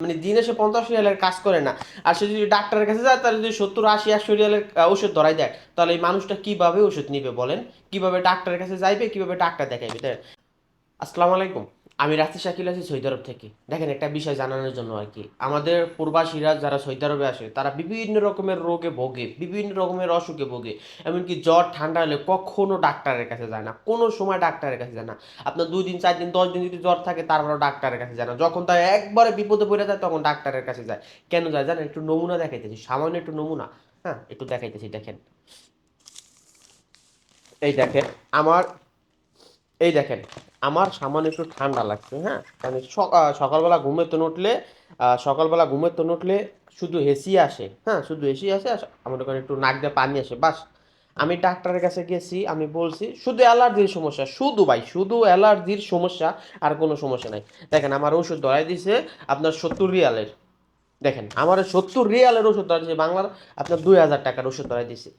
মানে দিনে সে 50 রিয়ালের কাজ করে না। আর সে যদি ডাক্তারের কাছে যায় তার যদি 70, 80, 100 রিয়ালের ওষুধ ধরাই দেয়, তাহলে এই মানুষটা কিভাবে ওষুধ নিবে বলেন? কিভাবে ডাক্তারের কাছে যাইবে, কিভাবে ডাক্তার দেখাইবে? আসসালামু আলাইকুম। আমি রাসেল শাকিল আছি সৌদি আরব থেকে। দেখেন, একটা বিষয় জানানোর জন্য আর কি, আমাদের প্রবাসীরা যারা সৌদি আরবে আসে তারা বিভিন্ন রকমের রোগে ভোগে, বিভিন্ন রকমের অসুখে ভোগে। এমনকি জ্বর ঠান্ডা হলে কখনো ডাক্তারের কাছে যায় না, কোনো সময় ডাক্তারের কাছে যায় না। আপনার 2 দিন 4 দিন 10 দিন যদি জ্বর থাকে তারপরে ডাক্তারের কাছে যায় না। যখন তার একবারে বিপদে পড়ে যায় তখন ডাক্তারের কাছে যায়। কেন যায় জানেন? একটু নমুনা দেখাইতেছি, সামান্য একটু নমুনা। হ্যাঁ, একটু দেখাইতেছি, দেখেন। এই দেখেন আমার এই দেখেন, আমার সামান্য একটু ঠান্ডা লাগছে। হ্যাঁ, মানে সকালবেলা ঘুমের তো উঠলে, সকালবেলা ঘুমের তো উঠলে শুধু হেসি আসে। হ্যাঁ, শুধু হেসি আসে, আর আমার ওখানে একটু নাক দিয়ে পানি আসে, বাস। আমি ডাক্তারের কাছে গেছি, আমি বলছি শুধু অ্যালার্জির সমস্যা, শুধু ভাই শুধু অ্যালার্জির সমস্যা, আর কোনো সমস্যা নাই। দেখেন, আমার ওষুধ ধরাই দিছে আপনার 70 রিয়ালের। দেখেন, আমার 70 রিয়ালের ওষুধ ধরাই দিছে, বাংলার আপনার 2000 টাকার ওষুধ ধরাই দিছে।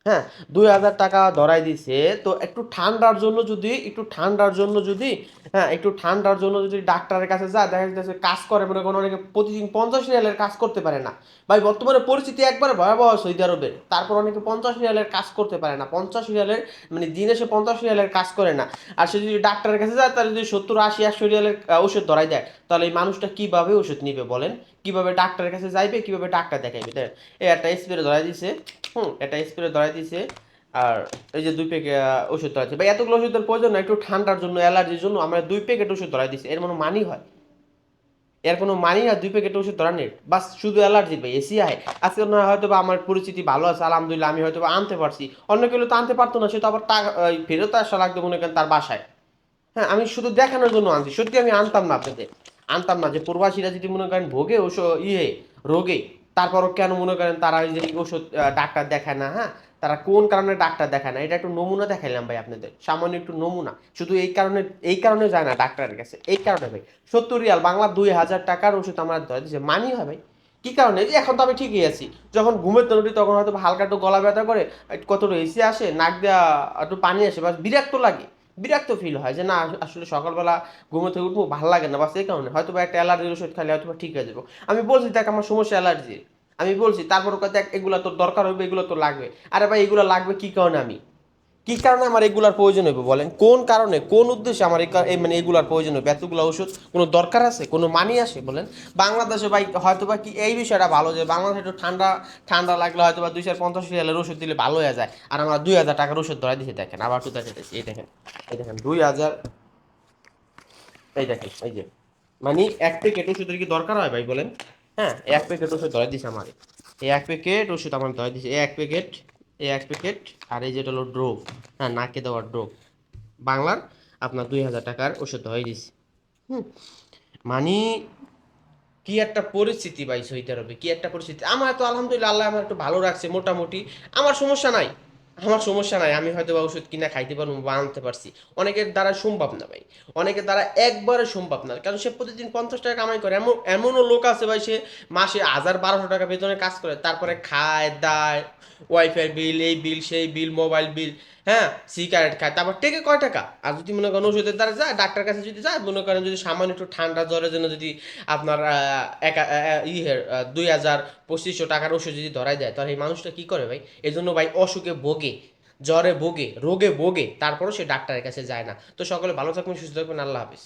হ্যাঁ, 2000 টাকা ধরাই দিছে। তো একটু ঠান্ডার জন্য যদি হ্যাঁ, একটু ঠান্ডার জন্য যদি ডাক্তারের কাছে যায়, দেখা যাচ্ছে কাজ করে মনে করেন অনেকে প্রতিদিন 50 রিয়ালের কাজ করতে পারে না। ভাই, বর্তমানে পরিস্থিতি একবার ভয়াবহ সৌদি আরবের, তারপর অনেকে 50 রিয়ালের কাজ করতে পারে না। 50 রিয়ালের মানে দিনে সে 50 রিয়ালের কাজ করে না। আর সে যদি ডাক্তারের কাছে যায় তার যদি 70, 80, 100 রিয়ালের ওষুধ ধরাই দেয়, তাহলে এই মানুষটা কিভাবে ওষুধ নিবে বলেন? কিভাবে ডাক্তারের কাছে যাইবে, কিভাবে ডাক্তার দেখাইবে? দেখেন, এই একটা স্প্রে ধরাই দিছে। একটা স্প্রে ধরাই দিছে। আর এই যে 2 প্যাকেট ওষুধ ধরাইছে। ভাই, এতগুলো ওষুধের প্রয়োজন না, একটু ঠান্ডার জন্য, অ্যালার্জির জন্য আমরা 2 প্যাকেট ওষুধ ধরাই দিছি। এর কোনো মানি হয়? এর কোনো মানি না 2 প্যাকেট ওষুধ ধরা নেই, বাস শুধু অ্যালার্জি। ভাই, এসি আয় আজকে না, হয়তো বা আমার পরিস্থিতি ভালো আছে আলহামদুলিল্লাহ, আমি হয়তো বা আনতে পারছি। অন্য কেউ তো আনতে পারতো না, সে তো আবার টাকা ফেরত আসা লাগতো মনে করেন তার বাসায়। হ্যাঁ, আমি শুধু দেখানোর জন্য আনছি, সত্যি আমি আনতাম না আপনাদের। আনতাম না, যে প্রবাসীরা যদি মনে করেন ভোগে রোগে, তারপরও কেন মনে করেন তারা ওই যে ওষুধ ডাক্তার দেখায় না। হ্যাঁ, তারা কোন কারণে ডাক্তার দেখায় না, এটা একটু নমুনা দেখাইলাম ভাই আপনাদের, সামান্য একটু নমুনা। শুধু এই কারণে যায় না ডাক্তারের কাছে, এই কারণে ভাই। 70 রিয়াল, বাংলা 2000 টাকার ওষুধ আমার ধরে দিচ্ছে, মানি হয় ভাই? কি কারণে? এই যে এখন তো আমি ঠিকই আছি, যখন ঘুমের তো উঠি তখন হয়তো হালকা একটু গলা ব্যথা করে, কতটা এসি আসে, নাক দেওয়া একটু পানি আসে, বাস বিরক্ত লাগে। বিরক্ত ফিল হয় যে না, আসলে সকালবেলা ঘুমো থেকে উঠবো, ভালো লাগে না, বাস এই কারণে। হয়তো বা একটা অ্যালার্জির ওষুধ খাইলে হয়তো বা ঠিক হয়ে যাবো। আমি বলছি দেখ আমার সমস্যা অ্যালার্জি, আমি বলছি, তারপর দেখ এগুলো তোর দরকার হবে, এগুলো তোর লাগবে। আরে ভাই, এগুলো লাগবে কি কারণে? কি কারণে আমার এগুলার প্রয়োজন হবে বলেন? কোন কারণে, কোন উদ্দেশ্যে আমার মানে এগুলার প্রয়োজন হবে? এতগুলো ওষুধ কোনো দরকার আছে, কোনো মানি আসে বলেন? বাংলাদেশে ভাই হয়তো বা কি এই বিষয়টা ভালো যে বাংলাদেশে একটু ঠান্ডা ঠান্ডা লাগলে হয়তো বা 250 রিয়ালের ওষুধ দিলে ভালো হয়ে যায়, আর আমরা 2000 টাকার ওষুধ ধরাই দিতে। দেখেন, আবার একটু দেখাইতেছি, এই দেখেন। এই দেখেন 2000, এই দেখেন, এই যে মানে 1 প্যাকেট ওষুধের কি দরকার হয় ভাই বলেন? হ্যাঁ, 1 প্যাকেট ওষুধ ধরাই দিছে আমার। এই 1 প্যাকেট ওষুধ আমার ধরাই দিছে, এই এক প্যাকেট। আর এই যেটা হলো ড্রপ, হ্যাঁ, নাকে দেওয়ার ড্রপ, বাংলার আপনার 2000 টাকার ওষুধ হয়ে দিছে। হুম, মানে কি একটা পরিস্থিতি ভাই সৌদি আরবে, কি একটা পরিস্থিতি। আমার তো আলহামদুলিল্লাহ, আল্লাহ আমার একটু ভালো রাখছে মোটামুটি। আমার সমস্যা নাই, আমার সমস্যা নাই, আমি হয়তো বা ওষুধ কিনা খাইতে পারবো বা আনতে পারছি। অনেকের দ্বারা সম্ভব না ভাই, অনেকের দ্বারা একবারে সম্ভব না, কারণ সে প্রতিদিন 50 টাকা কামাই করে। এমনও লোক আছে ভাই, সে মাসে 1000 1200 টাকা বেতনে কাজ করে, তারপরে খায় দায়, ওয়াইফাই বিল, এই বিল সেই বিল, মোবাইল বিল, হ্যাঁ, সিগারেট খায়, তারপর টেকে কয় টাকা? আর যদি মনে করেন ওষুধের দ্বারা যায়, ডাক্তার কাছে যদি যায়, মনে করেন যদি সামান্য একটু ঠান্ডা জ্বরের জন্য যদি আপনার 2000 2500 টাকার ওষুধ যদি ধরাই দেয়, তাহলে এই মানুষটা কি করে ভাই? এই জন্য ভাই অসুখে ভোগে, জ্বরে ভোগে, রোগে ভোগে, তারপরও সে ডাক্তারের কাছে যায় না। তো সকলে ভালো থাকবেন, সুস্থ থাকবেন, আল্লাহ হাফিজ।